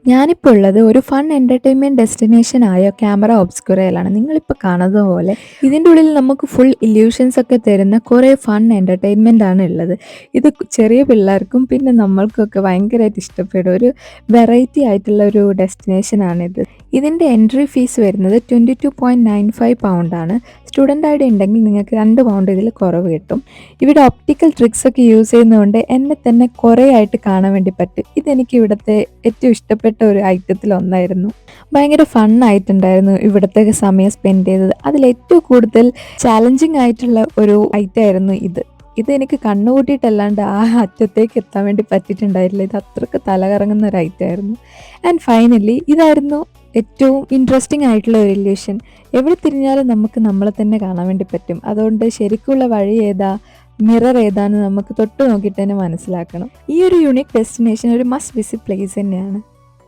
ഞാനിപ്പോൾ ഉള്ളത് ഒരു ഫൺ എൻ്റർടൈൻമെൻറ്റ് ഡെസ്റ്റിനേഷൻ ആയ ക്യാമറ ഒബ്സ്കുറയിലാണ്. നിങ്ങളിപ്പോൾ കാണുന്നത് പോലെ ഇതിൻ്റെ ഉള്ളിൽ നമുക്ക് ഫുൾ ഇല്യൂഷൻസ് ഒക്കെ തരുന്ന കുറേ ഫൺ എൻ്റർടൈൻമെൻ്റ് ആണ് ഉള്ളത്. ഇത് ചെറിയ പിള്ളേർക്കും പിന്നെ നമ്മൾക്കൊക്കെ ഭയങ്കരമായിട്ട് ഇഷ്ടപ്പെടും. ഒരു വെറൈറ്റി ആയിട്ടുള്ള ഒരു ഡെസ്റ്റിനേഷനാണിത്. ഇതിൻ്റെ എൻട്രി ഫീസ് വരുന്നത് 22.95 പൗണ്ടാണ്. സ്റ്റുഡൻ്റ് ഐ ഡി ഉണ്ടെങ്കിൽ നിങ്ങൾക്ക് 2 പൗണ്ട് ഇതിൽ കുറവ് കിട്ടും. ഇവിടെ ഒപ്റ്റിക്കൽ ട്രിക്സ് ഒക്കെ യൂസ് ചെയ്യുന്നതുകൊണ്ട് എന്നെ തന്നെ കുറേ ആയിട്ട് കാണാൻ വേണ്ടി പറ്റും. ഇതെനിക്ക് ഇവിടുത്തെ ഏറ്റവും ഇഷ്ടപ്പെട്ട ഒരു ഐറ്റത്തിൽ ഒന്നായിരുന്നു. ഭയങ്കര ഫണ്ണായിട്ടുണ്ടായിരുന്നു ഇവിടുത്തെ സമയം സ്പെൻഡ് ചെയ്തത്. അതിലേറ്റവും കൂടുതൽ ചാലഞ്ചിങ് ആയിട്ടുള്ള ഒരു ഐറ്റം ആയിരുന്നു ഇത്. ഇതെനിക്ക് കണ്ണുകൂട്ടിയിട്ടല്ലാണ്ട് ആ അറ്റത്തേക്ക് എത്താൻ വേണ്ടി പറ്റിയിട്ടുണ്ടായില്ല. ഇത് അത്രയ്ക്ക് തലകറങ്ങുന്ന ഒരു ഐറ്റം ആയിരുന്നു. ആൻഡ് ഫൈനലി ഇതായിരുന്നു ഏറ്റവും ഇൻട്രസ്റ്റിംഗ് ആയിട്ടുള്ള ഒരു ഇല്യൂഷൻ. എവിടെ തിരിഞ്ഞാലും നമുക്ക് നമ്മളെ തന്നെ കാണാൻ വേണ്ടി പറ്റും. അതുകൊണ്ട് ശരിക്കുള്ള വഴി ഏതാ, മിറർ ഏതാന്ന് നമുക്ക് തൊട്ട് നോക്കിയിട്ട് തന്നെ മനസ്സിലാക്കണം. ഈ ഒരു യുണീക്ക് ഡെസ്റ്റിനേഷൻ ഒരു മസ്റ്റ് വിസിറ്റ് പ്ലേസ് തന്നെയാണ്.